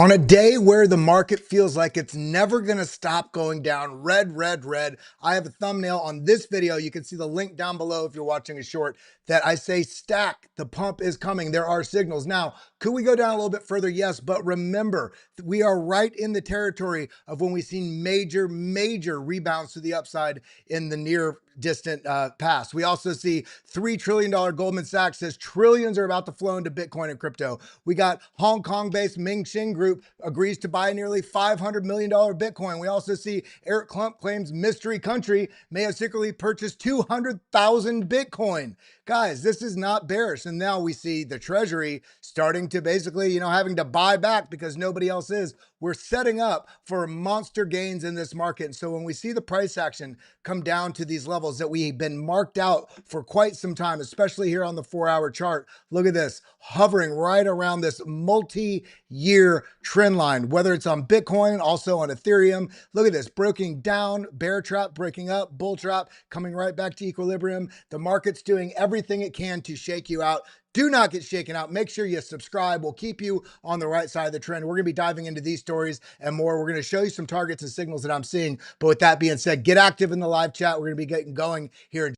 On a day where the market feels like it's never going to stop going down, red, red, red, I have a thumbnail on this video. You can see the link down below if you're watching a short that I say stack, the pump is coming. There are signals. Now, could we go down a little bit further? Yes, but remember, we are right in the territory of when we've seen major, major rebounds to the upside in the near distant past. We also see $3 trillion Goldman Sachs says trillions are about to flow into Bitcoin and crypto. We got Hong Kong-based Ming Xin Group agrees to buy nearly $500 million Bitcoin. We also see Eric Klump claims mystery country may have secretly purchased 200,000 Bitcoin. Guys, this is not bearish. And now we see the Treasury starting to basically, having to buy back because nobody else is. We're setting up for monster gains in this market. And so when we see the price action come down to these levels that we've been marked out for quite some time, especially here on the 4-hour chart, look at this, hovering right around this multi-year trend line, whether it's on Bitcoin, also on Ethereum. Look at this, breaking down, bear trap, breaking up, bull trap, coming right back to equilibrium. The market's doing everything it can to shake you out. Do not get shaken out. Make sure you subscribe. We'll keep you on the right side of the trend. We're going to be diving into these stories and more. We're going to show you some targets and signals that I'm seeing. But with that being said, get active in the live chat. We're going to be getting going here in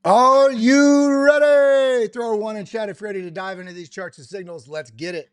Are you ready? Throw a one in chat if you're ready to dive into these charts and signals. Let's get it.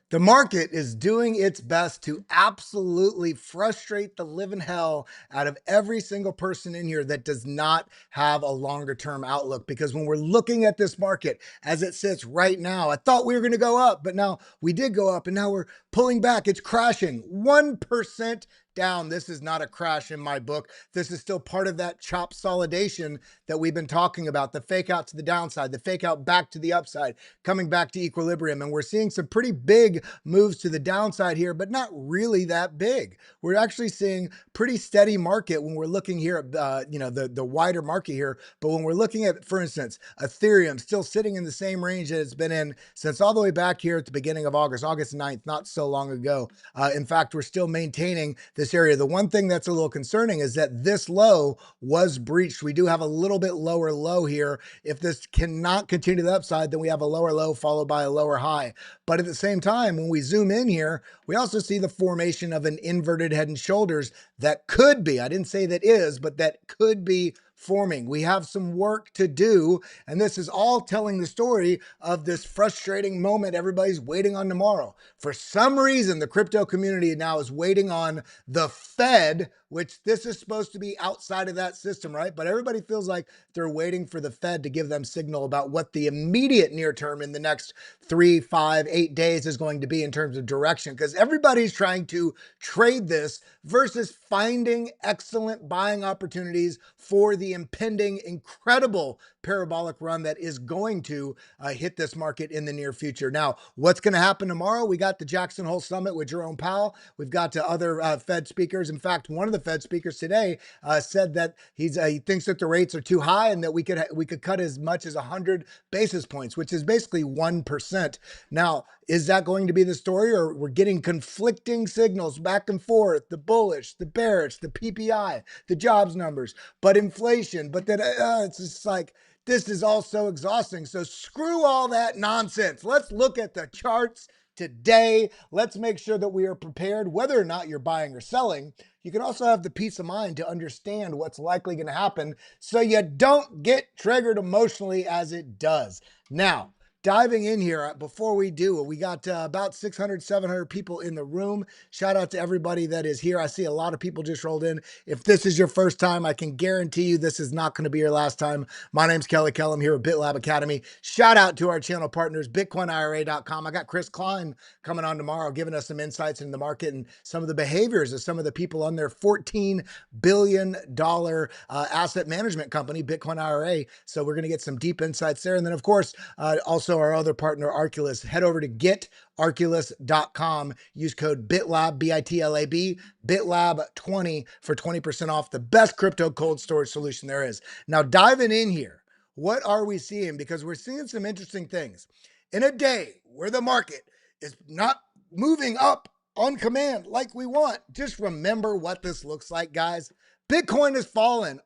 The market is doing its best to absolutely frustrate the living hell out of every single person in here that does not have a longer term outlook. Because when we're looking at this market as it sits right now, I thought we were going to go up, but now we did go up and now we're pulling back. It's crashing 1% down. This is not a crash in my book. This is still part of that chop solidation that we've been talking about, the fake out to the downside, the fake out back to the upside, coming back to equilibrium. And we're seeing some pretty big moves to the downside here, but not really that big. We're actually seeing pretty steady market when we're looking here at, the wider market here. But when we're looking at, for instance, Ethereum still sitting in the same range that it's been in since all the way back here at the beginning of August 9th, not so long ago. In fact, we're still maintaining this area. The one thing that's a little concerning is that this low was breached. We do have a little bit lower low here. If this cannot continue to the upside, then we have a lower low followed by a lower high. But at the same time, when we zoom in here, we also see the formation of an inverted head and shoulders that could be, I didn't say that is, but that could be forming. We have some work to do, and this is all telling the story of this frustrating moment everybody's waiting on tomorrow. For some reason, the crypto community now is waiting on the Fed, which this is supposed to be outside of that system, right? But everybody feels like they're waiting for the Fed to give them signal about what the immediate near term in the next 3, 5, 8 days is going to be in terms of direction, because everybody's trying to trade this versus finding excellent buying opportunities for the impending incredible parabolic run that is going to hit this market in the near future. Now, what's going to happen tomorrow? We got the Jackson Hole Summit with Jerome Powell. We've got other Fed speakers. In fact, one of the Fed speakers today said that he thinks that the rates are too high and that we could cut as much as 100 basis points, which is basically 1%. Now, is that going to be the story, or we're getting conflicting signals back and forth, the bullish, the bearish, the PPI, the jobs numbers, but inflation, but then it's just like, this is all so exhausting. So screw all that nonsense. Let's look at the charts today. Let's make sure that we are prepared, whether or not you're buying or selling. You can also have the peace of mind to understand what's likely going to happen so you don't get triggered emotionally as it does. Now, diving in here, before we do, we got about 600, 700 people in the room. Shout out to everybody that is here. I see a lot of people just rolled in. If this is your first time, I can guarantee you this is not going to be your last time. My name's Kellam here at BitLab Academy. Shout out to our channel partners, BitcoinIRA.com. I got Chris Klein coming on tomorrow, giving us some insights into the market and some of the behaviors of some of the people on their $14 billion asset management company, Bitcoin IRA. So we're going to get some deep insights there. And then, of course, also our other partner, Arculus. Head over to getarculus.com. Use code BitLab, BITLAB, BitLab20 for 20% off, the best crypto cold storage solution there is. Now, diving in here, what are we seeing? Because we're seeing some interesting things. In a day where the market is not moving up on command like we want, just remember what this looks like, guys. Bitcoin has fallen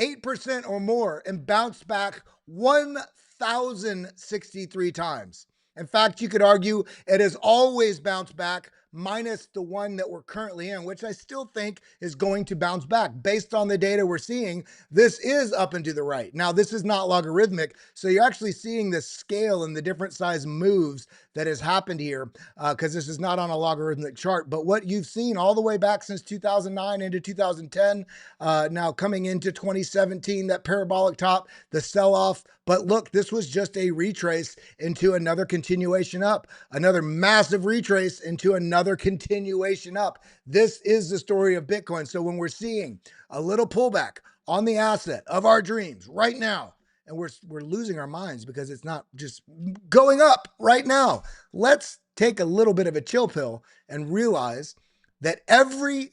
8% or more and bounced back 1,063 times. In fact, you could argue it has always bounced back, minus the one that we're currently in, which I still think is going to bounce back. Based on the data we're seeing, this is up and to the right. Now, this is not logarithmic, so you're actually seeing the scale and the different size moves that has happened here, because this is not on a logarithmic chart. But what you've seen all the way back since 2009 into 2010, now coming into 2017, that parabolic top, the sell-off. But look, this was just a retrace into another continuation up, another massive retrace into another continuation up. This is the story of Bitcoin. So when we're seeing a little pullback on the asset of our dreams right now, and we're losing our minds because it's not just going up right now, let's take a little bit of a chill pill and realize that every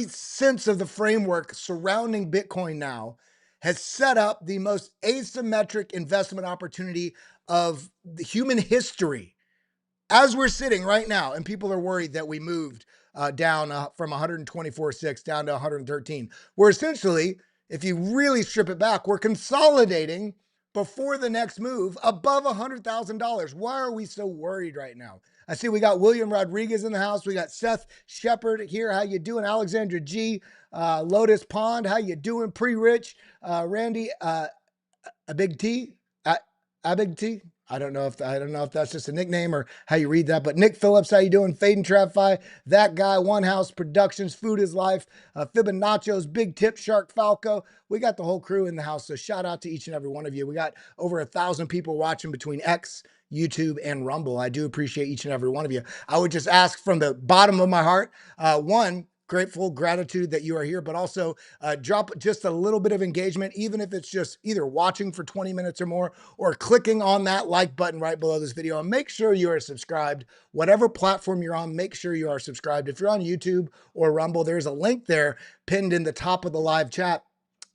sense of the framework surrounding Bitcoin now has set up the most asymmetric investment opportunity of the human history as we're sitting right now. And people are worried that we moved down from 124.6 down to 113. We're essentially, if you really strip it back, we're consolidating before the next move above $100,000. Why are we so worried right now? I see we got William Rodriguez in the house. We got Seth Shepard here. How you doing? Alexandra G. Lotus Pond. How you doing? Pre-Rich. Randy, a big T. A big T. I don't know if that's just a nickname or how you read that, but Nick Phillips, how you doing? Fade and TradFi, that guy, One House Productions, Food is Life, Fibonacci's, Big Tip, Shark Falco. We got the whole crew in the house, so shout out to each and every one of you. We got over 1,000 people watching between X, YouTube, and Rumble. I do appreciate each and every one of you. I would just ask from the bottom of my heart, one, gratitude that you are here, but also drop just a little bit of engagement, even if it's just either watching for 20 minutes or more, or clicking on that like button right below this video. And make sure you are subscribed. Whatever platform you're on, make sure you are subscribed. If you're on YouTube or Rumble, there's a link there pinned in the top of the live chat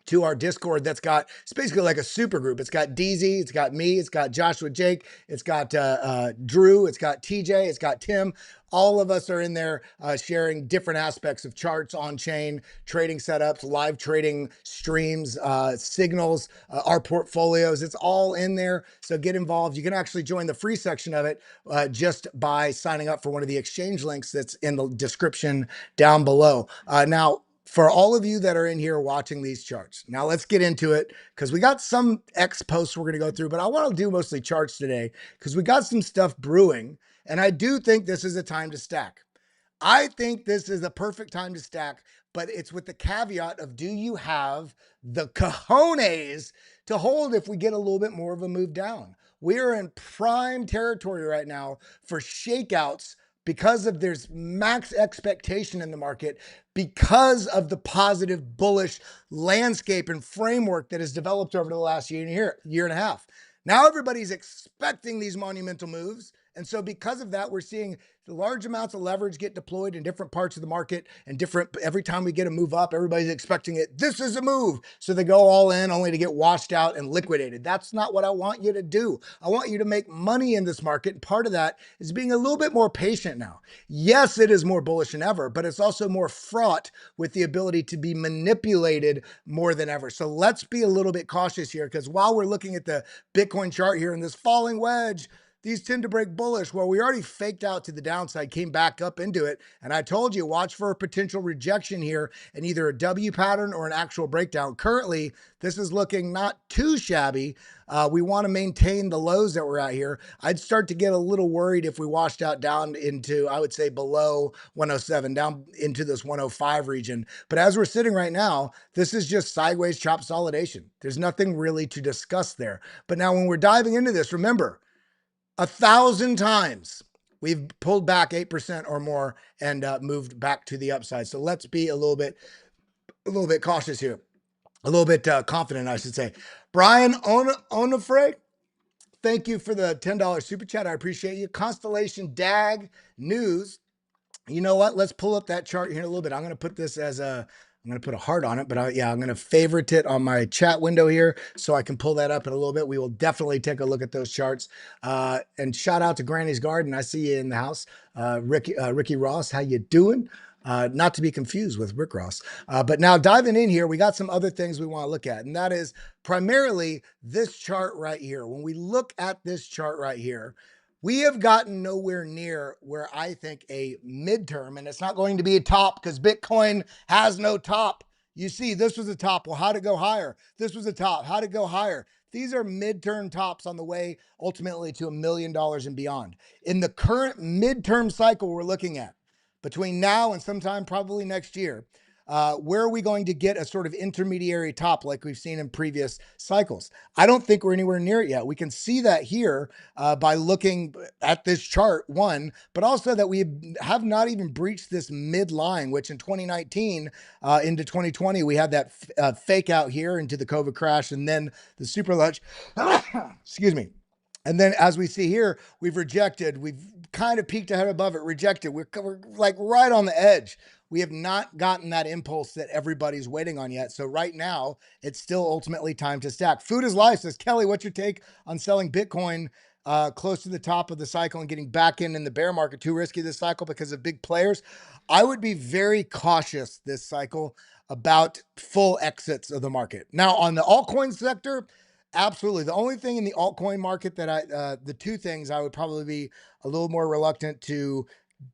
to our Discord that's got, it's basically like a super group. It's got DZ, it's got me, it's got Joshua Jake, it's got Drew, it's got TJ, it's got Tim. All of us are in there sharing different aspects of charts on chain, trading setups, live trading streams, signals, our portfolios. It's all in there. So get involved. You can actually join the free section of it just by signing up for one of the exchange links that's in the description down below. Now, for all of you that are in here watching these charts, now let's get into it because we got some X posts we're going to go through, but I want to do mostly charts today because we got some stuff brewing, and I do think this is a time to stack. I think this is a perfect time to stack, but it's with the caveat of, do you have the cojones to hold if we get a little bit more of a move down? We are in prime territory right now for shakeouts because of there's max expectation in the market, because of the positive bullish landscape and framework that has developed over the last year and a half. Now everybody's expecting these monumental moves. And so because of that, we're seeing large amounts of leverage get deployed in different parts of the market, and every time we get a move up, everybody's expecting it. This is a move. So they go all in only to get washed out and liquidated. That's not what I want you to do. I want you to make money in this market. And part of that is being a little bit more patient now. Yes, it is more bullish than ever, but it's also more fraught with the ability to be manipulated more than ever. So let's be a little bit cautious here, because while we're looking at the Bitcoin chart here in this falling wedge, these tend to break bullish. Well, we already faked out to the downside, came back up into it. And I told you, watch for a potential rejection here in either a W pattern or an actual breakdown. Currently, this is looking not too shabby. We want to maintain the lows that we're at here. I'd start to get a little worried if we washed out down into, I would say, below 107, down into this 105 region. But as we're sitting right now, this is just sideways chop consolidation. There's nothing really to discuss there. But now when we're diving into this, remember, 1,000 times we've pulled back 8% or more and moved back to the upside. So let's be a little bit cautious here. A little bit confident, I should say. Brian Onofre, thank you for the $10 super chat. I appreciate you. Constellation DAG News. You know what? Let's pull up that chart here in a little bit. I'm going to put this as I'm going to put a heart on it, but yeah, I'm going to favorite it on my chat window here so I can pull that up in a little bit. We will definitely take a look at those charts. And shout out to Granny's Garden. I see you in the house. Ricky Ross, how you doing? Not to be confused with Rick Ross. But now diving in here, we got some other things we want to look at, and that is primarily this chart right here. When we look at this chart right here, we have gotten nowhere near where I think a midterm, and it's not going to be a top because Bitcoin has no top. You see, this was a top. Well, how'd it go higher? This was a top. How'd it go higher? These are midterm tops on the way ultimately to $1 million and beyond. In the current midterm cycle we're looking at, between now and sometime probably next year, where are we going to get a sort of intermediary top like we've seen in previous cycles? I don't think we're anywhere near it yet. We can see that here by looking at this chart, one, but also that we have not even breached this midline, which in 2019 into 2020, we had that fake out here into the COVID crash and then the super lunch. Excuse me. And then as we see here, we've kind of peaked ahead above it, rejected. We're like right on the edge. We have not gotten that impulse that everybody's waiting on yet. So right now, it's still ultimately time to stack. Food is life, says Kelly. What's your take on selling Bitcoin close to the top of the cycle and getting back in the bear market? Too risky this cycle because of big players? I would be very cautious this cycle about full exits of the market. Now, on the altcoin sector, absolutely. The only thing in the altcoin market that the two things I would probably be a little more reluctant to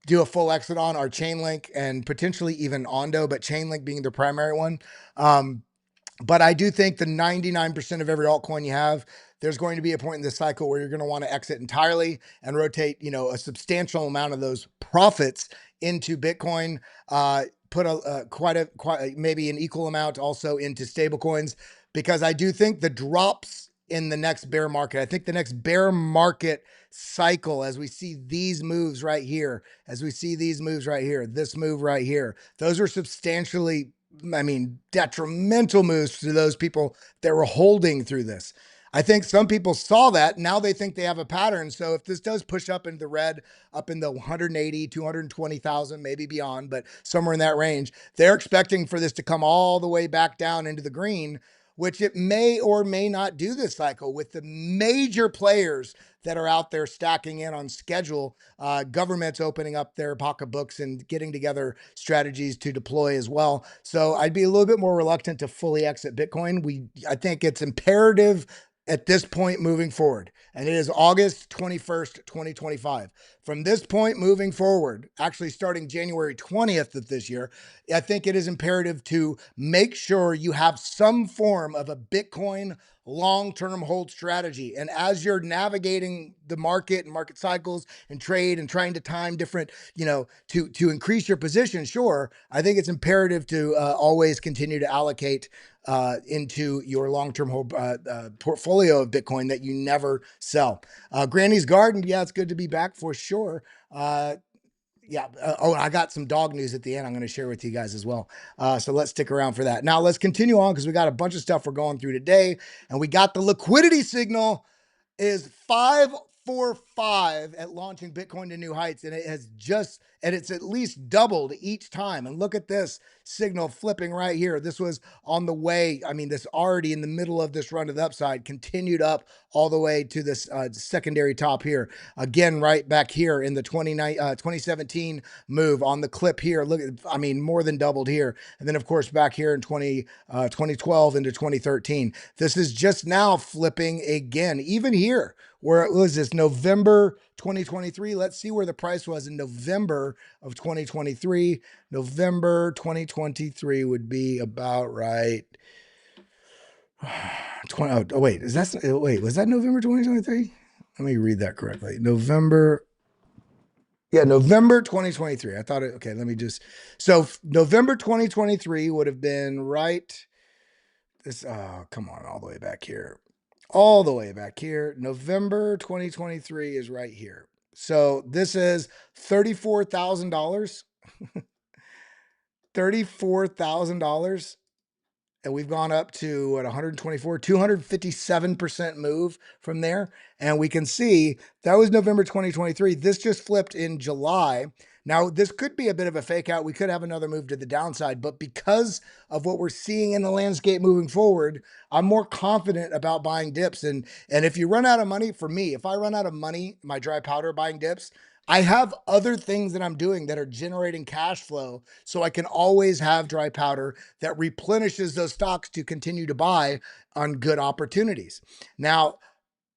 do a full exit on are Chainlink and potentially even Ondo, but Chainlink being the primary one. But I do think the 99% of every altcoin you have, there's going to be a point in this cycle where you're going to want to exit entirely and rotate, a substantial amount of those profits into Bitcoin, put maybe an equal amount also into stable coins, because I do think the drops in the next bear market, I think the next bear market cycle, as we see these moves right here, this move right here, those are substantially, detrimental moves to those people that were holding through this. I think some people saw that. Now they think they have a pattern. So if this does push up into the red, up in the 180, 220,000, maybe beyond, but somewhere in that range, they're expecting for this to come all the way back down into the green, which it may or may not do this cycle with the major players that are out there stacking in on schedule, governments opening up their pocketbooks and getting together strategies to deploy as well. So I'd be a little bit more reluctant to fully exit Bitcoin. I think it's imperative at this point moving forward, and it is August 21st, 2025. From this point moving forward, actually starting January 20th of this year, I think it is imperative to make sure you have some form of a Bitcoin long-term hold strategy. And as you're navigating the market and market cycles and trade and trying to time different, to increase your position, sure, I think it's imperative to always continue to allocate into your long-term hold portfolio of Bitcoin that you never sell. Granny's Garden, yeah, it's good to be back for sure. I got some dog news at the end I'm going to share with you guys as well. So let's stick around for that. Now let's continue on because we got a bunch of stuff we're going through today, and we got the liquidity signal is 545 at launching Bitcoin to new heights, and it's at least doubled each time. And look at this signal flipping right here. This was on the way. This already in the middle of this run to the upside, continued up all the way to this secondary top here. Again, right back here in the 2017 move on the clip here. Look, more than doubled here. And then of course, back here in 2012 into 2013, this is just now flipping again, even here, where it was this November November 2023. Let's see where the price was in November of 2023. November 2023 would be about right. 20, oh, wait, was that November 2023? Let me read that correctly. November 2023. I thought it, okay, let me just, so November 2023 would have been right. Come on, all the way back here. All the way back here. November 2023 is right here. So this is $34,000. $34,000. And we've gone up to what, 124, 257% move from there. And we can see that was November 2023. This just flipped in July. Now, this could be a bit of a fake out. We could have another move to the downside, but because of what we're seeing in the landscape moving forward, I'm more confident about buying dips. And if you run out of money, for me, if I run out of money, my dry powder buying dips, I have other things that I'm doing that are generating cash flow, so I can always have dry powder that replenishes those stocks to continue to buy on good opportunities. Now,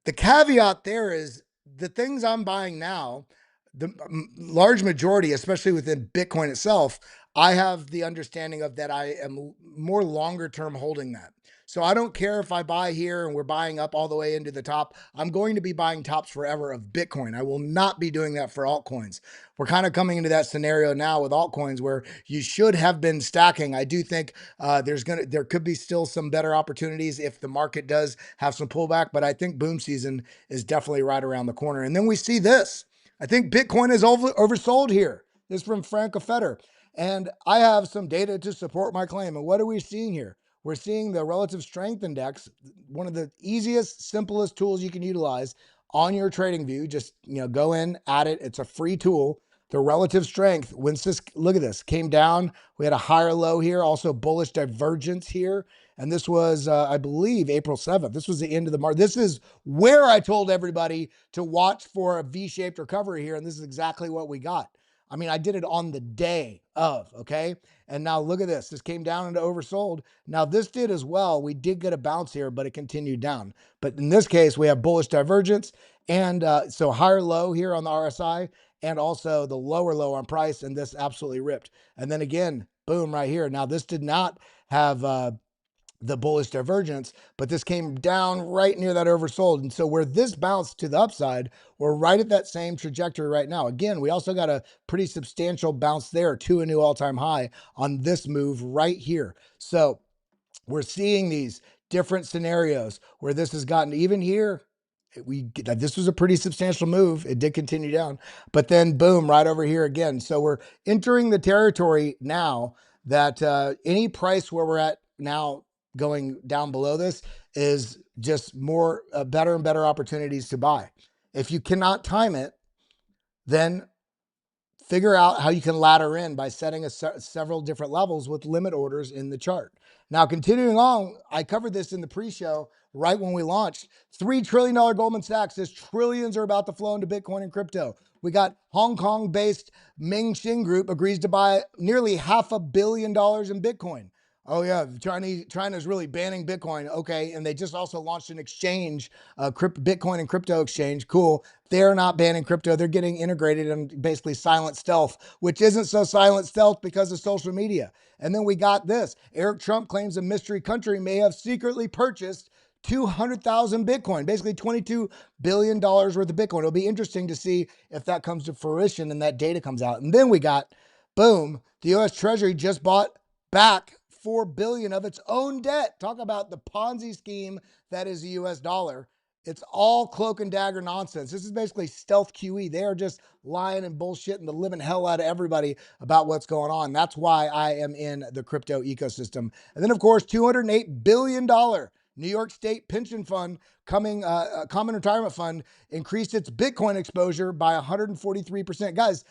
the caveat there is the things I'm buying now, the large majority, especially within Bitcoin itself, I have the understanding of that I am more longer term holding that. So I don't care if I buy here and we're buying up all the way into the top. I'm going to be buying tops forever of Bitcoin. I will not be doing that for altcoins. We're kind of coming into that scenario now with altcoins where you should have been stacking. I do think there could be still some better opportunities if the market does have some pullback, but I think boom season is definitely right around the corner. And then we see this. I think Bitcoin is oversold here. This is from Franco Fetter. And I have some data to support my claim. And what are we seeing here? We're seeing the relative strength index, one of the easiest, simplest tools you can utilize on your trading view. Just, go in, add it. It's a free tool. The relative strength, look at this, came down. We had a higher low here, also bullish divergence here. And this was, I believe, April 7th. This was the end of the market. This is where I told everybody to watch for a V-shaped recovery here. And this is exactly what we got. I mean, I did it on the day of, okay? And now look at this. This came down into oversold. Now this did as well. We did get a bounce here, but it continued down. But in this case, we have bullish divergence. And so higher low here on the RSI and also the lower low on price. And this absolutely ripped. And then again, boom, right here. Now this did not have the bullish divergence, but this came down right near that oversold. And so where this bounced to the upside, we're right at that same trajectory right now. Again, we also got a pretty substantial bounce there to a new all-time high on this move right here. So we're seeing these different scenarios where this has gotten even here. This was a pretty substantial move. It did continue down, but then boom, right over here again. So we're entering the territory now that any price where we're at now going down below this is just more better and better opportunities to buy. If you cannot time it, then figure out how you can ladder in by setting several different levels with limit orders in the chart. Now, continuing on, I covered this in the pre-show right when we launched. $3 trillion Goldman Sachs says trillions are about to flow into Bitcoin and crypto. We got Hong Kong-based Ming Xin Group agrees to buy nearly $500 million in Bitcoin. Oh yeah, China's really banning Bitcoin. Okay, and they just also launched an exchange, Bitcoin and crypto exchange. Cool. They're not banning crypto. They're getting integrated in basically silent stealth, which isn't so silent stealth because of social media. And then we got this. Eric Trump claims a mystery country may have secretly purchased 200,000 Bitcoin, basically $22 billion worth of Bitcoin. It'll be interesting to see if that comes to fruition and that data comes out. And then we got, boom, the U.S. Treasury just bought back $4 billion of its own debt. Talk about the Ponzi scheme that is the US dollar. It's all cloak and dagger nonsense. This is basically stealth QE. They are just lying and bullshitting the living hell out of everybody about what's going on. That's why I am in the crypto ecosystem. And then, of course, $208 billion New York State pension fund common retirement fund increased its Bitcoin exposure by 143%. Guys,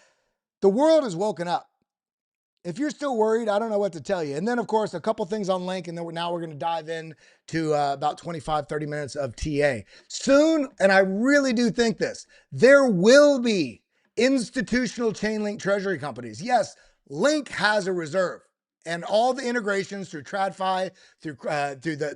the world has woken up. If you're still worried, I don't know what to tell you. And then, of course, a couple things on Link, and then now we're going to dive in to about 25, 30 minutes of TA. Soon, and I really do think this, there will be institutional Chainlink treasury companies. Yes, Link has a reserve, And all the integrations through TradFi, through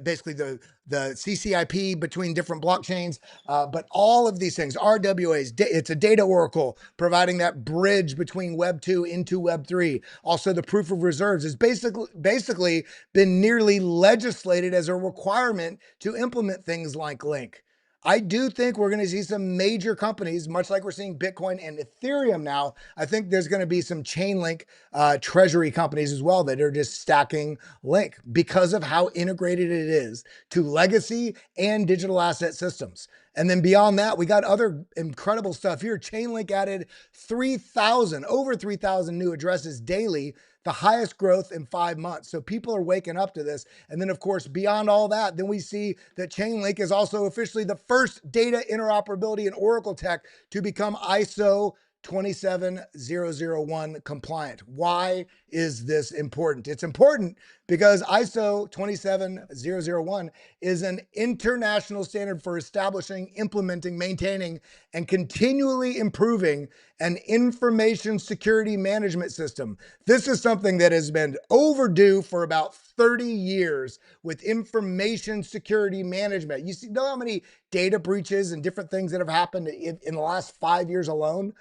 basically the CCIP between different blockchains, but all of these things, RWAs, it's a data oracle providing that bridge between Web 2 into Web 3. Also, the proof of reserves is basically been nearly legislated as a requirement to implement things like Link. I do think we're going to see some major companies, much like we're seeing Bitcoin and Ethereum now. I think there's going to be some Chainlink treasury companies as well that are just stacking Link because of how integrated it is to legacy and digital asset systems. And then beyond that, we got other incredible stuff here. Chainlink added over 3,000 new addresses daily, the highest growth in 5 months. So people are waking up to this. And then, of course, beyond all that, then we see that Chainlink is also officially the first data interoperability and Oracle tech to become ISO 27001 compliant. Why is this important? It's important because ISO 27001 is an international standard for establishing, implementing, maintaining, and continually improving an information security management system. This is something that has been overdue for about 30 years with information security management. You know how many data breaches and different things that have happened in the last 5 years alone?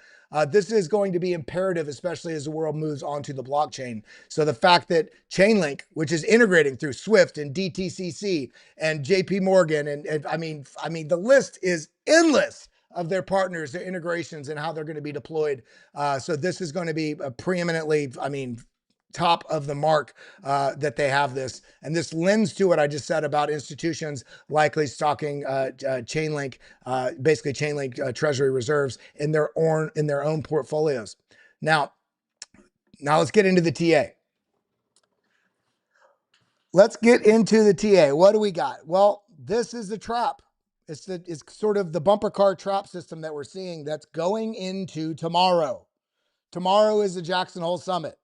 This is going to be imperative, especially as the world moves onto the blockchain. So the fact that Chainlink, which is integrating through Swift and DTCC and JP Morgan, and I mean, the list is endless of their partners, their integrations, and how they're going to be deployed. So this is going to be preeminently, top of the mark that they have this. And this lends to what I just said about institutions likely stocking Chainlink, basically Chainlink treasury reserves in their own portfolios. Now let's get into the TA. Let's get into the TA. What do we got? Well, this is the trap. It's sort of the bumper car trap system that we're seeing that's going into tomorrow. Tomorrow is the Jackson Hole Summit.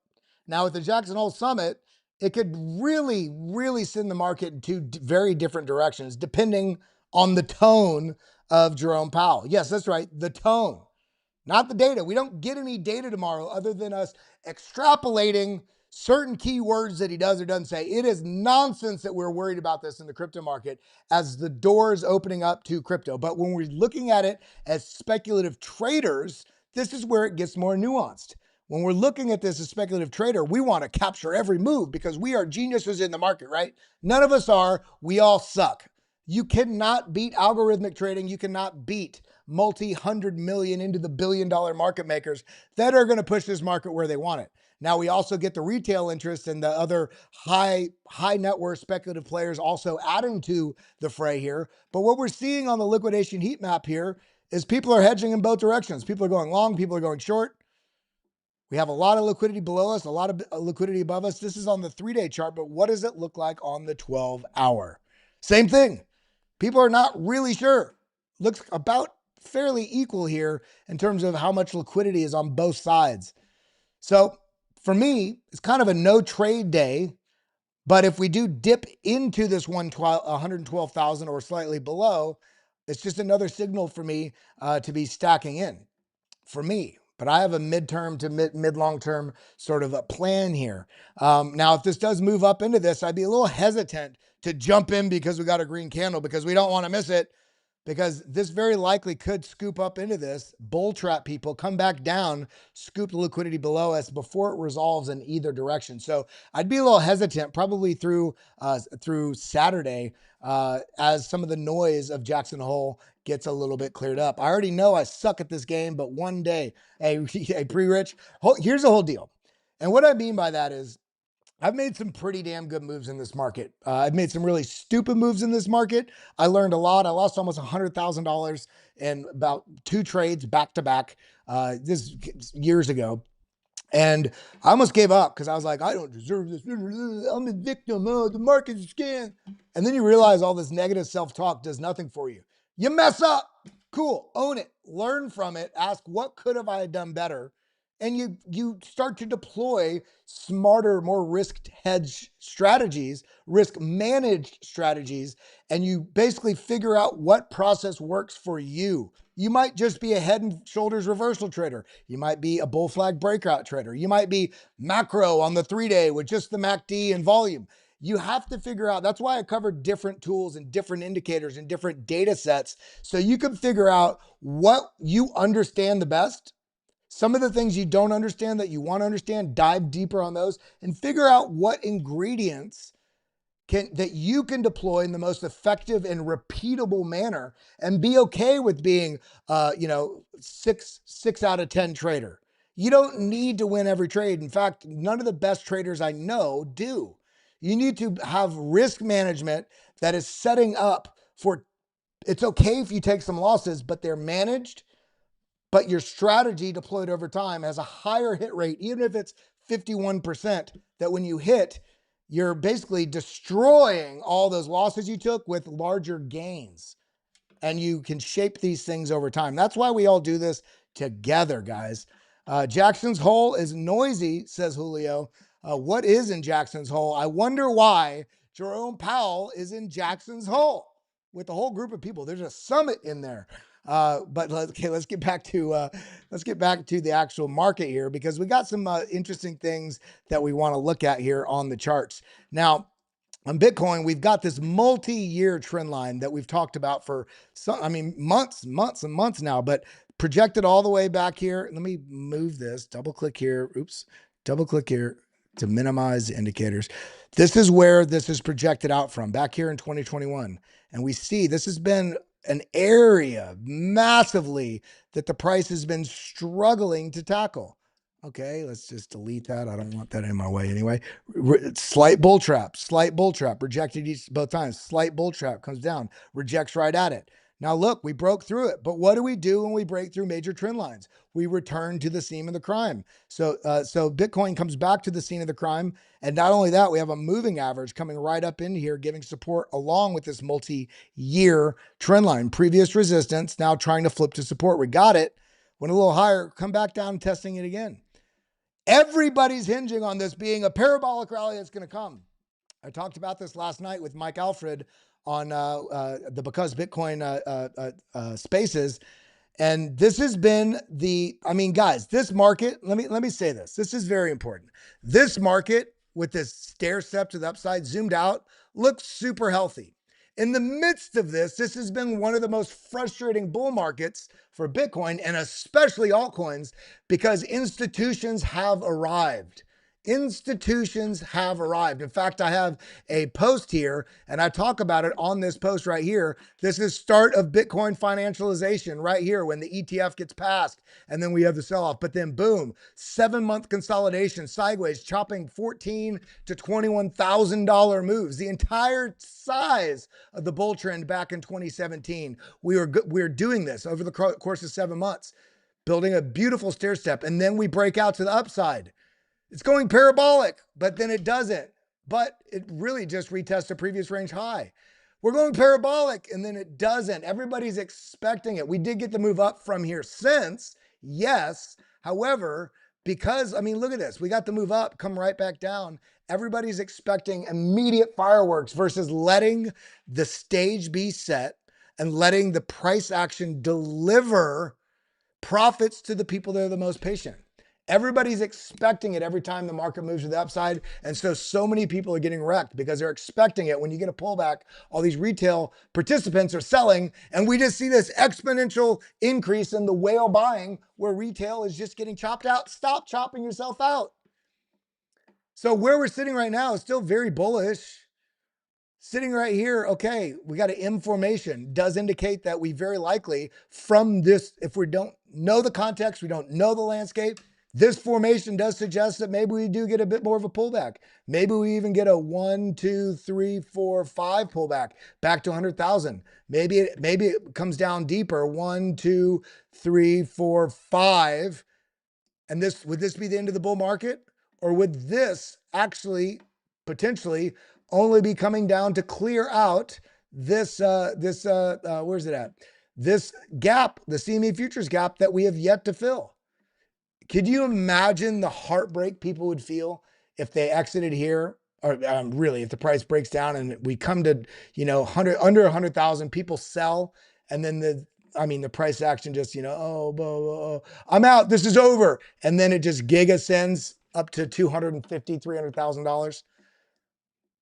Now, with the Jackson Hole Summit, it could really, really send the market in two very different directions, depending on the tone of Jerome Powell. Yes, that's right, the tone, not the data. We don't get any data tomorrow other than us extrapolating certain keywords that he does or doesn't say. It is nonsense that we're worried about this in the crypto market as the door is opening up to crypto. But when we're looking at it as speculative traders, this is where it gets more nuanced. When we're looking at this as speculative trader, we want to capture every move because we are geniuses in the market, right? None of us are. We all suck. You cannot beat algorithmic trading. You cannot beat multi-hundred million into the billion-dollar market makers that are going to push this market where they want it. Now, we also get the retail interest and the other high net worth speculative players also adding to the fray here. But what we're seeing on the liquidation heat map here is people are hedging in both directions. People are going long, people are going short. We have a lot of liquidity below us, a lot of liquidity above us. This is on the 3-day chart, but what does it look like on the 12-hour? Same thing. People are not really sure. Looks about fairly equal here in terms of how much liquidity is on both sides. So for me, it's kind of a no trade day, but if we do dip into this 112,000 or slightly below, it's just another signal for me to be stacking in for me. But I have a midterm to mid-long-term sort of a plan here. Now, if this does move up into this, I'd be a little hesitant to jump in because we got a green candle because we don't want to miss it, because this very likely could scoop up into this, bull trap people, come back down, scoop the liquidity below us before it resolves in either direction. So I'd be a little hesitant probably through Saturday as some of the noise of Jackson Hole gets a little bit cleared up. I already know I suck at this game, but one day, hey, pre-rich, here's the whole deal. And what I mean by that is I've made some pretty damn good moves in this market. I've made some really stupid moves in this market. I learned a lot. I lost almost $100,000 in about 2 trades back to back this years ago. And I almost gave up because I was like, I don't deserve this. I'm a victim. Oh, the market's a scam. And then you realize all this negative self-talk does nothing for you. You mess up. Cool. Own it. Learn from it. Ask, what could have I done better? and you start to deploy smarter, more risk hedge strategies, risk managed strategies, and you basically figure out what process works for you. You might just be a head and shoulders reversal trader. You might be a bull flag breakout trader. You might be macro on the 3-day with just the MACD and volume. You have to figure out, that's why I covered different tools and different indicators and different data sets, so you can figure out what you understand the best. Some of the things you don't understand that you want to understand, dive deeper on those and figure out what ingredients that you can deploy in the most effective and repeatable manner, and be okay with being, six out of 10 trader. You don't need to win every trade. In fact, none of the best traders I know do. You need to have risk management that is setting up for, it's okay if you take some losses, but they're managed. But your strategy deployed over time has a higher hit rate, even if it's 51%, that when you hit, you're basically destroying all those losses you took with larger gains. And you can shape these things over time. That's why we all do this together, guys. Jackson's Hole is noisy, says Julio. What is in Jackson's Hole? I wonder why Jerome Powell is in Jackson's Hole with a whole group of people. There's a summit in there. But let's get back to the actual market here, because we got some interesting things that we want to look at here on the charts. Now, on Bitcoin, we've got this multi-year trend line that we've talked about for months and months now, but projected all the way back here. Let me move this, double click here. Oops, double click here to minimize the indicators. This is where this is projected out from, back here in 2021. And we see this has been an area massively that the price has been struggling to tackle. Okay, let's just delete that. I don't want that in my way anyway. Slight bull trap, rejected both times. Slight bull trap, comes down, rejects right at it. Now look, we broke through it, but what do we do when we break through major trend lines? We return to the scene of the crime. So Bitcoin comes back to the scene of the crime. And not only that, we have a moving average coming right up in here, giving support along with this multi-year trend line. Previous resistance, now trying to flip to support. We got it. Went a little higher, come back down and testing it again. Everybody's hinging on this being a parabolic rally that's going to come. I talked about this last night with Mike Alfred on the Because Bitcoin spaces. And this has been guys, this market, let me say this. This is very important. This market with this stair step to the upside zoomed out looks super healthy. In the midst of this has been one of the most frustrating bull markets for Bitcoin, and especially altcoins, because institutions have arrived. Institutions have arrived. In fact, I have a post here and I talk about it on this post right here. This is start of Bitcoin financialization right here when the ETF gets passed, and then we have the sell-off. But then boom, 7-month consolidation sideways, chopping $14,000 to $21,000 moves. The entire size of the bull trend back in 2017. We were doing this over the course of 7 months, building a beautiful stair step, and then we break out to the upside. It's going parabolic, but then it doesn't. But it really just retests a previous range high. We're going parabolic, and then it doesn't. Everybody's expecting it. We did get the move up from here since, yes. However, because, look at this. We got the move up, come right back down. Everybody's expecting immediate fireworks versus letting the stage be set and letting the price action deliver profits to the people that are the most patient. Everybody's expecting it every time the market moves to the upside. And so many people are getting wrecked because they're expecting it. When you get a pullback, all these retail participants are selling. And we just see this exponential increase in the whale buying where retail is just getting chopped out. Stop chopping yourself out. So where we're sitting right now is still very bullish. Sitting right here, okay, we got an M formation. Does indicate that we very likely from this, if we don't know the context, we don't know the landscape, this formation does suggest that maybe we do get a bit more of a pullback. Maybe we even get a 1, 2, 3, 4, 5 pullback back to 100,000. Maybe it comes down deeper. 1, 2, 3, 4, 5. And would this be the end of the bull market? Or would this actually potentially only be coming down to clear out this where's it at? This gap, the CME futures gap that we have yet to fill. Could you imagine the heartbreak people would feel if they exited here, or really, if the price breaks down and we come to, you know, under 100,000, people sell, and then the price action just, you know, oh, blah, blah, blah, I'm out, this is over, and then it just giga sends up to $250,000, $300,000.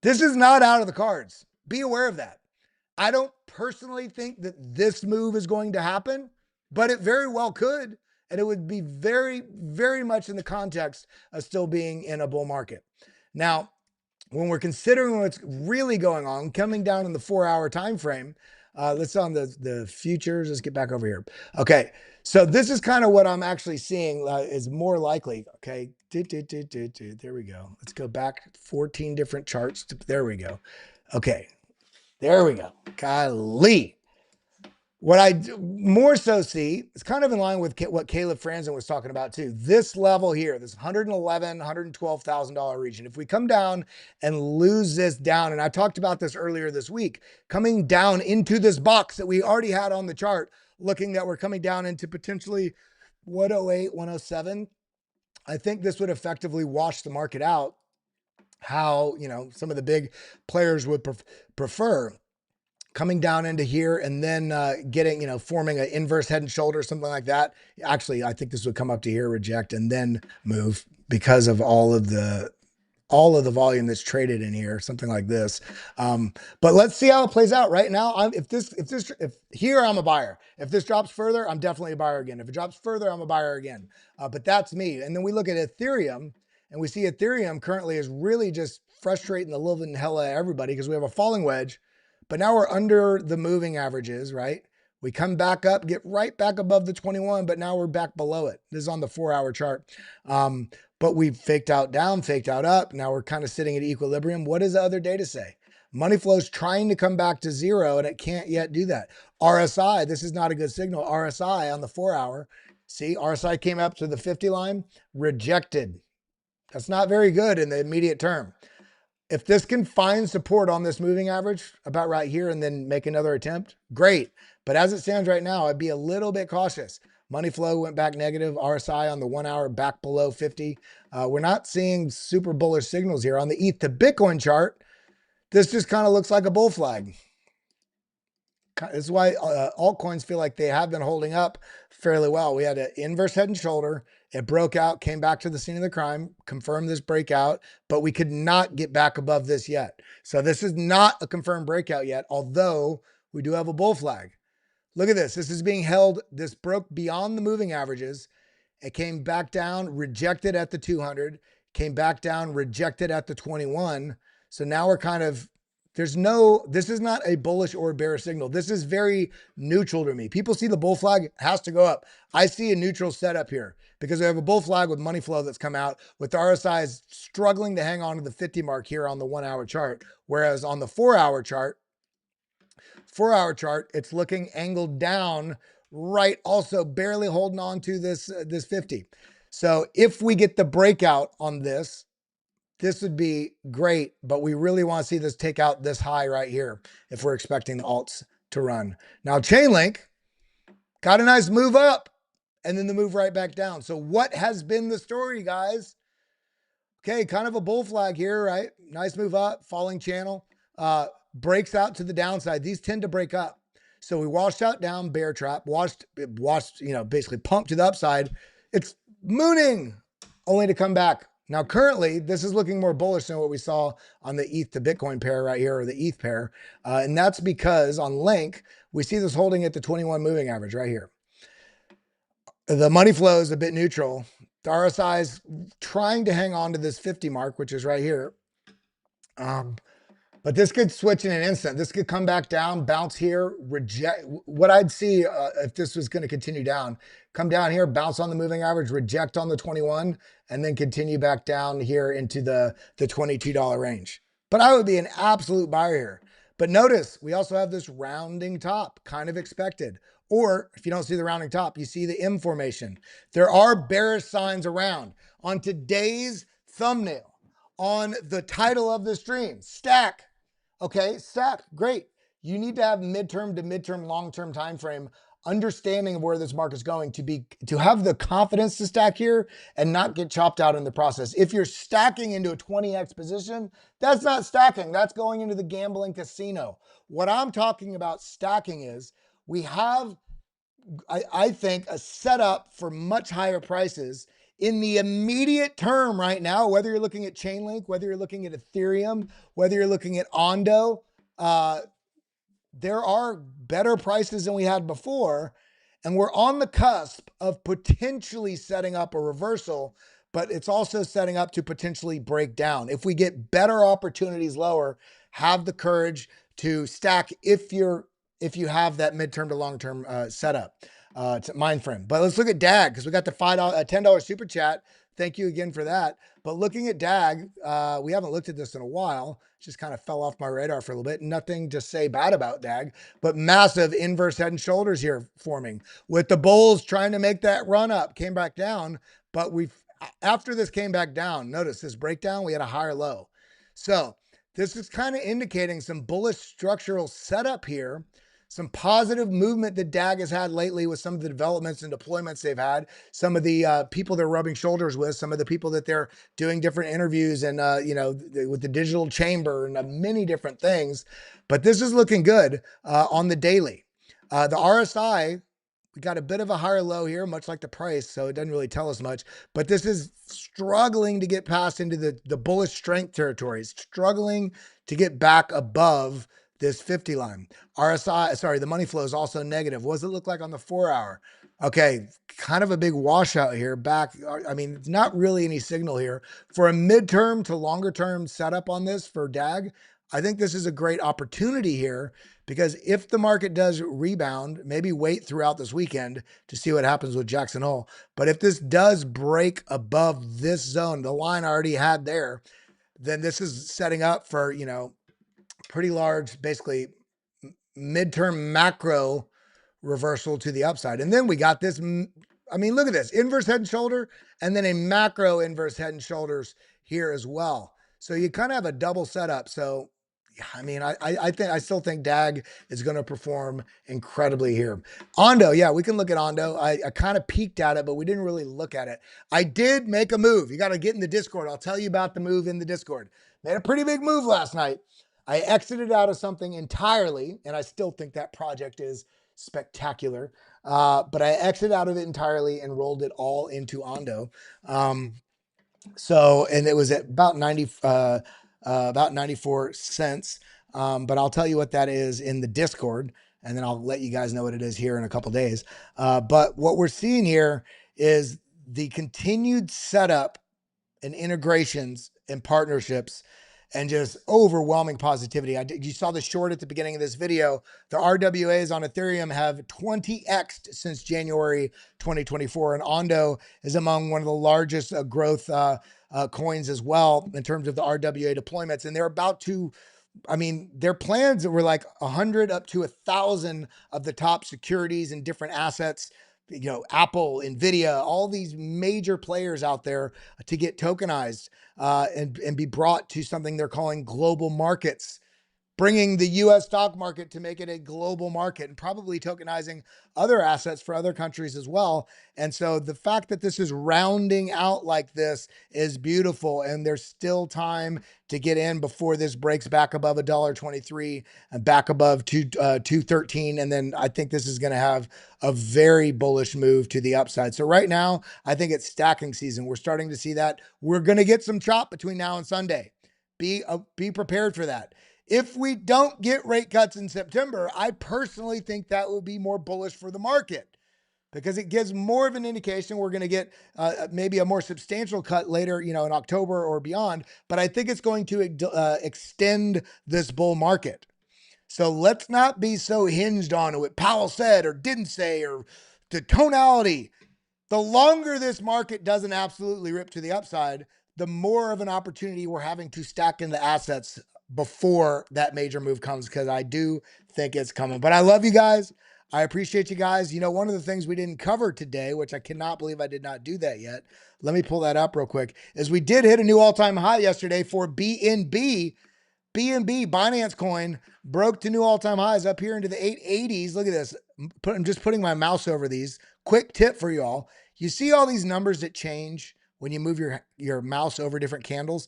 This is not out of the cards. Be aware of that. I don't personally think that this move is going to happen, but it very well could. And it would be very, very much in the context of still being in a bull market. Now, when we're considering what's really going on, coming down in the 4-hour time frame, let's on the futures. Let's get back over here. Okay, so this is kind of what I'm actually seeing is more likely. Okay, there we go. Let's go back 14 different charts. There we go. Okay, there we go. Golly. What I more so see, it's kind of in line with what Caleb Franzen was talking about too. This level here, this $111,000, $112,000 region. If we come down and lose this down, and I talked about this earlier this week, coming down into this box that we already had on the chart, looking that we're coming down into potentially 108, 107. I think this would effectively wash the market out. How, you know, some of the big players would prefer coming down into here and then getting, you know, forming an inverse head and shoulder, something like that. Actually, I think this would come up to here, reject, and then move because of all of the volume that's traded in here, something like this. But let's see how it plays out right now. If here, I'm a buyer. If this drops further, I'm definitely a buyer again. If it drops further, I'm a buyer again. But that's me. And then we look at Ethereum, and we see Ethereum currently is really just frustrating the living hell out of everybody because we have a falling wedge. But now we're under the moving averages, right? We come back up, get right back above the 21, but now we're back below it. This is on the 4-hour chart. But we faked out down, faked out up. Now we're kind of sitting at equilibrium. What does the other data say? Money flow's trying to come back to zero, and it can't yet do that. RSI, this is not a good signal. RSI on the 4-hour. See, RSI came up to the 50 line, rejected. That's not very good in the immediate term. If this can find support on this moving average about right here and then make another attempt, great. But as it stands right now, I'd be a little bit cautious. Money flow went back negative. RSI on the 1-hour back below 50. We're not seeing super bullish signals here. On the ETH to Bitcoin chart, this just kind of looks like a bull flag. This is why altcoins feel like they have been holding up fairly well. We had an inverse head and shoulder. It broke out, came back to the scene of the crime, confirmed this breakout, but we could not get back above this yet. So this is not a confirmed breakout yet, although we do have a bull flag. Look at this. This is being held. This broke beyond the moving averages. It came back down, rejected at the 200, came back down, rejected at the 21. So now we're kind of, this is not a bullish or bearish signal. This is very neutral to me. People see the bull flag has to go up. I see a neutral setup here because we have a bull flag with money flow that's come out with the RSIs struggling to hang on to the 50 mark here on the 1-hour chart. Whereas on the 4-hour chart, it's looking angled down, right? Also barely holding on to this 50. So if we get the breakout on this would be great, but we really want to see this take out this high right here if we're expecting the alts to run. Now, Chainlink got a nice move up and then the move right back down. So what has been the story, guys? Okay, kind of a bull flag here, right? Nice move up, falling channel, breaks out to the downside. These tend to break up. So we washed out down, bear trap, washed, you know, basically pumped to the upside. It's mooning only to come back. Now, currently, this is looking more bullish than what we saw on the ETH to Bitcoin pair right here, or the ETH pair. And that's because on Link, we see this holding at the 21 moving average right here. The money flow is a bit neutral. The RSI is trying to hang on to this 50 mark, which is right here. But this could switch in an instant. This could come back down, bounce here, reject. What I'd see if this was going to continue down, come down here, bounce on the moving average, reject on the 21, and then continue back down here into the $22 range. But I would be an absolute buyer here. But notice, we also have this rounding top, kind of expected. Or if you don't see the rounding top, you see the M formation. There are bearish signs around. On today's thumbnail, on the title of the stream, stack. Okay, stack, great. You need to have midterm to midterm long-term time frame understanding of where this market's going to have the confidence to stack here and not get chopped out in the process. If you're stacking into a 20x position, that's not stacking. That's going into the gambling casino. What I'm talking about stacking is we have, I think, a setup for much higher prices in the immediate term right now, whether you're looking at Chainlink, whether you're looking at Ethereum, whether you're looking at Ondo, there are better prices than we had before, and we're on the cusp of potentially setting up a reversal, but it's also setting up to potentially break down. If we get better opportunities lower, have the courage to stack if you have that midterm to long-term setup mind frame. But let's look at DAG because we got the $10 super chat. Thank you again for that. But looking at DAG, we haven't looked at this in a while. It just kind of fell off my radar for a little bit. Nothing to say bad about DAG, but massive inverse head and shoulders here forming with the bulls trying to make that run up, came back down. But after this came back down, notice this breakdown, we had a higher low. So this is kind of indicating some bullish structural setup here. Some positive movement that DAG has had lately with some of the developments and deployments they've had, some of the people they're rubbing shoulders with, some of the people that they're doing different interviews and, with the digital chamber and many different things. But this is looking good on the daily. The RSI, we got a bit of a higher low here, much like the price, so it doesn't really tell us much. But this is struggling to get past into the bullish strength territories, struggling to get back above this 50 line. RSI, sorry, the money flow is also negative. What does it look like on the 4 hour? Okay, kind of a big washout here back. I mean, it's not really any signal here. For a midterm to longer term setup on this for DAG, I think this is a great opportunity here because if the market does rebound, maybe wait throughout this weekend to see what happens with Jackson Hole. But if this does break above this zone, the line I already had there, then this is setting up for, pretty large, basically midterm macro reversal to the upside. And then we got this, I mean, look at this inverse head and shoulder, and then a macro inverse head and shoulders here as well. So you kind of have a double setup. So, I mean, I still think DAG is going to perform incredibly here. Ondo, yeah, we can look at Ondo. I kind of peeked at it, but we didn't really look at it. I did make a move. You got to get in the Discord. I'll tell you about the move in the Discord. Made a pretty big move last night. I exited out of something entirely, and I still think that project is spectacular. But I exited out of it entirely and rolled it all into Ondo. And it was at about 94 cents. But I'll tell you what that is in the Discord, and then I'll let you guys know what it is here in a couple days. But what we're seeing here is the continued setup and integrations and partnerships and just overwhelming positivity. You saw the short at the beginning of this video. The RWAs on Ethereum have 20x'd since January 2024, and Ondo is among one of the largest growth coins as well in terms of the RWA deployments. And they're about to, I mean, their plans were like 100 up to 1,000 of the top securities and different assets, Apple, Nvidia, all these major players out there to get tokenized and be brought to something they're calling global markets, bringing the U.S. stock market to make it a global market and probably tokenizing other assets for other countries as well. And so the fact that this is rounding out like this is beautiful. And there's still time to get in before this breaks back above $1.23 and back above 213. And then I think this is going to have a very bullish move to the upside. So right now, I think it's stacking season. We're starting to see that. We're going to get some chop between now and Sunday. Be prepared for that. If we don't get rate cuts in September, I personally think that will be more bullish for the market because it gives more of an indication we're going to get maybe a more substantial cut later, in October or beyond. But I think it's going to extend this bull market. So let's not be so hinged on what Powell said or didn't say or the tonality. The longer this market doesn't absolutely rip to the upside, the more of an opportunity we're having to stack in the assets before that major move comes, because I do think it's coming. But I love you guys. I appreciate you guys. One of the things we didn't cover today, which I cannot believe I did not do that yet. Let me pull that up real quick, is we did hit a new all-time high yesterday for BNB. BNB, Binance coin, broke to new all-time highs up here into the 880s. Look at this. I'm just putting my mouse over these. Quick tip for y'all. You see all these numbers that change when you move your mouse over different candles?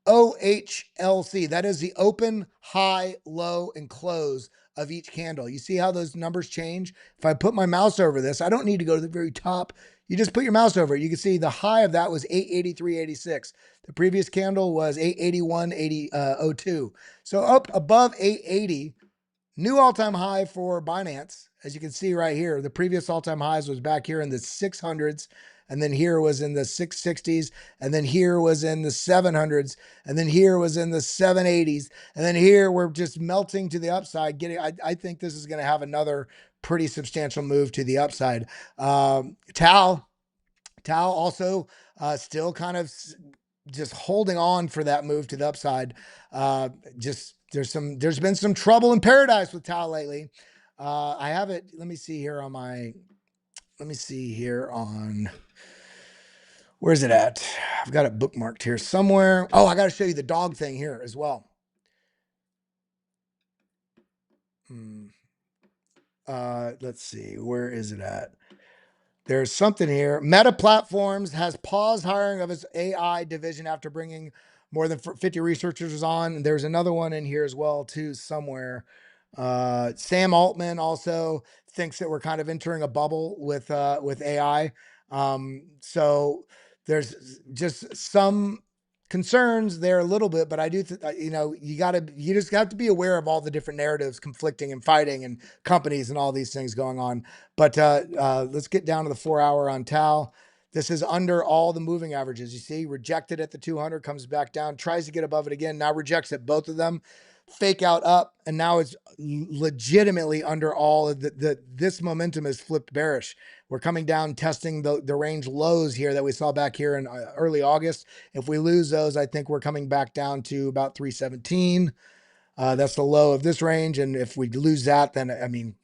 OHLC, that is the open, high, low, and close of each candle. You see how those numbers change? If I put my mouse over this, I don't need to go to the very top. You just put your mouse over it. You can see the high of that was 883.86. The previous candle was 881.02. So up above 880, new all-time high for Binance. As you can see right here, the previous all-time highs was back here in the 600s. And then here was in the 660s. And then here was in the 700s. And then here was in the 780s. And then here we're just melting to the upside. I think this is going to have another pretty substantial move to the upside. Tau also still kind of just holding on for that move to the upside. There's been some trouble in paradise with Tau lately. I have it. Let me see here on, where's it at? I've got it bookmarked here somewhere. Oh, I got to show you the dog thing here as well. Let's see. Where is it at? There's something here. Meta Platforms has paused hiring of its AI division after bringing more than 50 researchers on. There's another one in here as well, too, somewhere. Sam Altman also thinks that we're kind of entering a bubble with AI. So there's just some concerns there a little bit, but I do, you just have to be aware of all the different narratives conflicting and fighting and companies and all these things going on. But let's get down to the 4 hour on Tau. This is under all the moving averages. You see, rejected at the 200, comes back down, tries to get above it again. Now rejects at both of them. Fake out up, and now it's legitimately under all of this momentum is flipped bearish. We're coming down, testing the range lows here that we saw back here in early August. If we lose those, I think we're coming back down to about 317. That's the low of this range. And if we lose that, then I mean,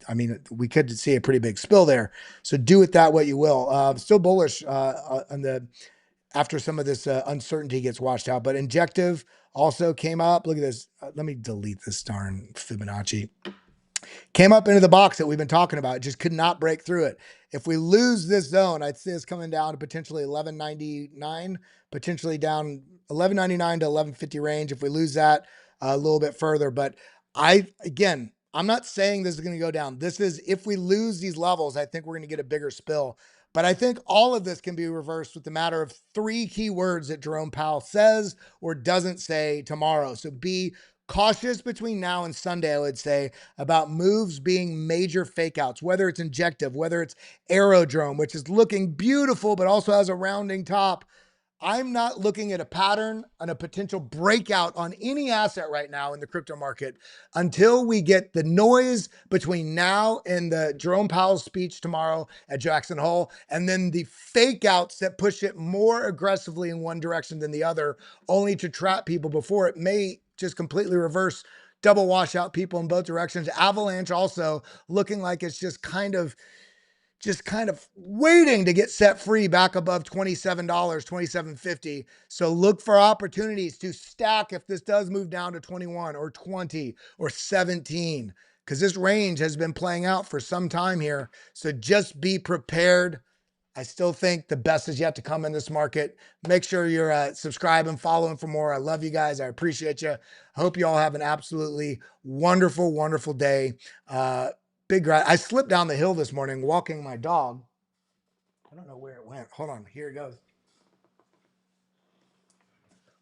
we could see a pretty big spill there. So do with that what you will. Still bullish on the after some of this uncertainty gets washed out. But Injective also came up. Look at this. Let me delete this darn Fibonacci. Came up into the box that we've been talking about. It just could not break through it. If we lose this zone, I'd see it's coming down to potentially 1199, potentially down 1199 to 1150 range. If we lose that a little bit further, but I'm not saying this is going to go down. This is, if we lose these levels, I think we're going to get a bigger spill. But I think all of this can be reversed with the matter of 3 key words that Jerome Powell says or doesn't say tomorrow. So be cautious between now and Sunday, I would say, about moves being major fake outs, whether it's Injective, whether it's Aerodrome, which is looking beautiful, but also has a rounding top. I'm not looking at a pattern and a potential breakout on any asset right now in the crypto market until we get the noise between now and the Jerome Powell speech tomorrow at Jackson Hole, and then the fake outs that push it more aggressively in one direction than the other, only to trap people before it may just completely reverse, double wash out people in both directions. Avalanche also looking like it's just kind of waiting to get set free back above $27, $27.50. So look for opportunities to stack if this does move down to 21 or 20 or 17, because this range has been playing out for some time here. So just be prepared. I still think the best is yet to come in this market. Make sure you're subscribing, following for more. I love you guys. I appreciate you. Hope you all have an absolutely wonderful, wonderful day. I slipped down the hill this morning walking my dog. I don't know where it went. Hold on. Here it goes.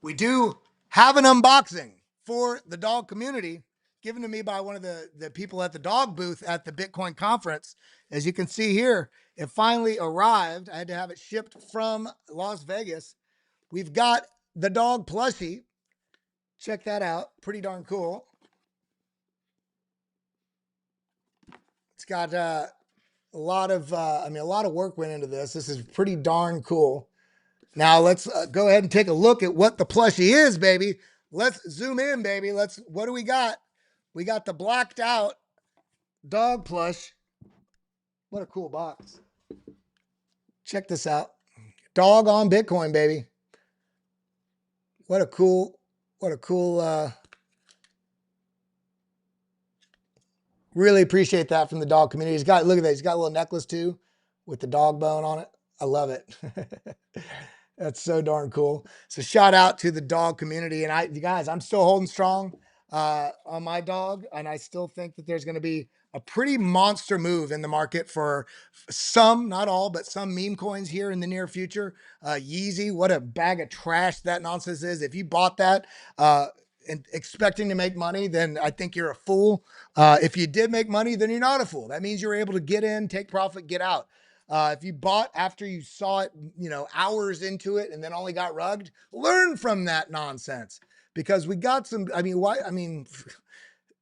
We do have an unboxing for the dog community given to me by one of the people at the dog booth at the Bitcoin conference. As you can see here, it finally arrived. I had to have it shipped from Las Vegas. We've got the dog plushie. Check that out. Pretty darn cool. It's got a lot of work went into this. This is pretty darn cool. Now let's go ahead and take a look at what the plushie is, baby. Let's zoom in, baby. What do we got? We got the blacked out dog plush. What a cool box. Check this out. Dog on Bitcoin, baby. What a cool Really appreciate that from the dog community. He's got, look at that. He's got a little necklace too with the dog bone on it. I love it. That's so darn cool. So shout out to the dog community. And you guys, I'm still holding strong on my dog. And I still think that there's going to be a pretty monster move in the market for some, not all, but some meme coins here in the near future. Yeezy, what a bag of trash that nonsense is. If you bought that, and expecting to make money, then I think you're a fool. If you did make money, then you're not a fool. That means you're able to get in, take profit, get out. If you bought after you saw it, hours into it and then only got rugged, learn from that nonsense, because we got some,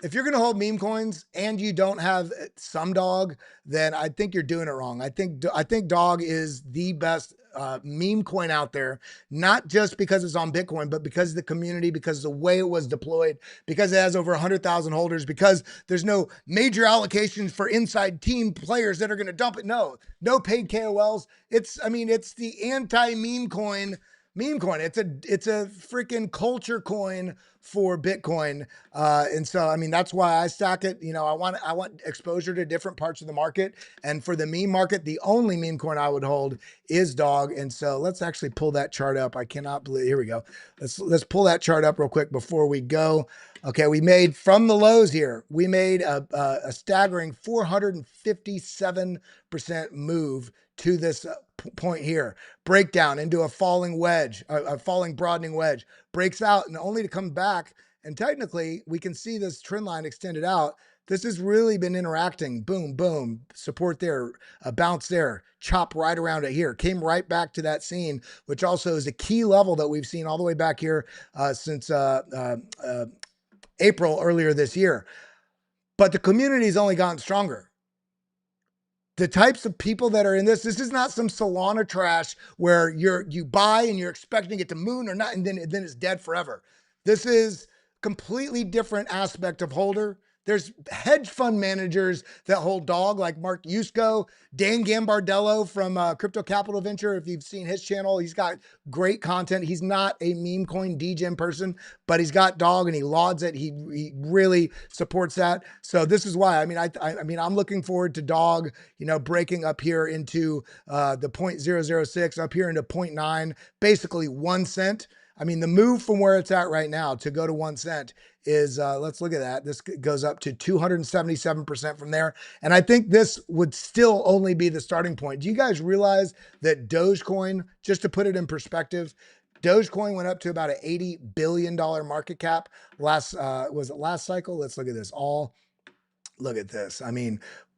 if you're going to hold meme coins and you don't have some dog, then I think you're doing it wrong. I think dog is the best meme coin out there, not just because it's on Bitcoin, but because of the community, because of the way it was deployed, because it has over 100,000 holders, because there's no major allocations for inside team players that are going to dump it. No paid KOLs. It's the anti-meme coin. Meme coin. It's a freaking culture coin for Bitcoin. And so, that's why I stack it. I want exposure to different parts of the market. And for the meme market, the only meme coin I would hold is dog. And so let's actually pull that chart up. I cannot believe, here we go. Let's pull that chart up real quick before we go. Okay. We made from the lows here, we made a staggering 457% move to this point here, breakdown into a falling wedge, a falling broadening wedge, breaks out, and only to come back. And technically we can see this trend line extended out. This has really been interacting. Boom, boom, support there, a bounce there, chop right around it here, came right back to that scene, which also is a key level that we've seen all the way back here since April earlier this year. But the community's only gotten stronger. The types of people that are in this is not some Solana trash where you buy and you're expecting it to moon or not, and then it's dead forever. This is completely different aspect of holder. There's hedge fund managers that hold dog, like Mark Yusko, Dan Gambardello from Crypto Capital Venture. If you've seen his channel, he's got great content. He's not a meme coin degen person, but he's got dog and he lauds it. He really supports that. So this is why, I'm looking forward to dog, breaking up here into the 0.006, up here into 0.9, basically 1 cent. The move from where it's at right now to go to 1 cent is, let's look at that. This goes up to 277% from there. And I think this would still only be the starting point. Do you guys realize that Dogecoin, just to put it in perspective, Dogecoin went up to about an $80 billion market cap was it last cycle? Let's look at this. Look at this.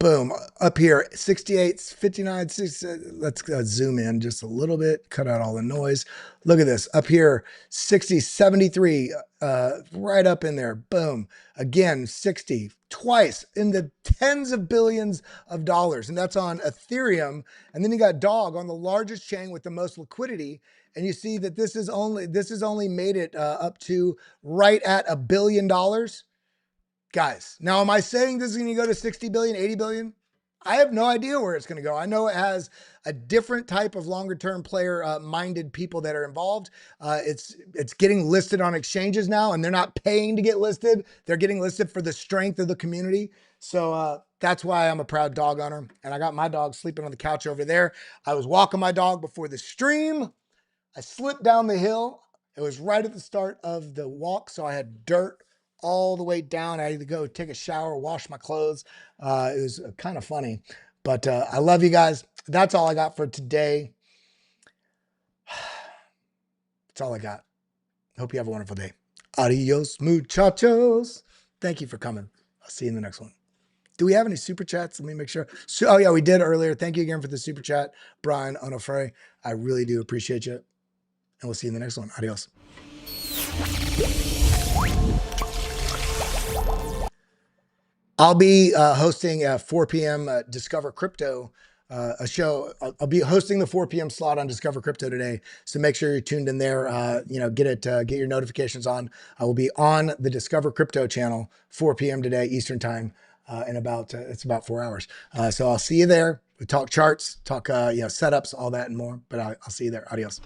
Boom, up here, 68, 59, 60, let's zoom in just a little bit, cut out all the noise. Look at this, up here, 60, 73, right up in there, boom. Again, 60, twice in the tens of billions of dollars. And that's on Ethereum. And then you got dog on the largest chain with the most liquidity. And you see that this has only made it up to right at $1 billion. Guys, now am I saying this is going to go to 60 billion, 80 billion? I have no idea where it's going to go. I know it has a different type of longer term player minded people that are involved. It's getting listed on exchanges now, and they're not paying to get listed. They're getting listed for the strength of the community. So that's why I'm a proud dog owner. And I got my dog sleeping on the couch over there. I was walking my dog before the stream. I slipped down the hill. It was right at the start of the walk, so I had dirt all the way down. I had to go take a shower, wash my clothes. It was kind of funny, but I love you guys. That's all I got for today. That's all I got. Hope you have a wonderful day. Adios, muchachos. Thank you for coming. I'll see you in the next one. Do we have any super chats? Let me make sure. Oh yeah, we did earlier. Thank you again for the super chat, Brian Onofre. I really do appreciate you. And we'll see you in the next one. Adios. I'll be hosting a 4 p.m. Discover Crypto, a show. I'll be hosting the 4 p.m. slot on Discover Crypto today. So make sure you're tuned in there. Get your notifications on. I will be on the Discover Crypto channel, 4 p.m. today, Eastern time, in it's about 4 hours. So I'll see you there. We talk charts, talk, setups, all that and more, but I'll see you there. Adios.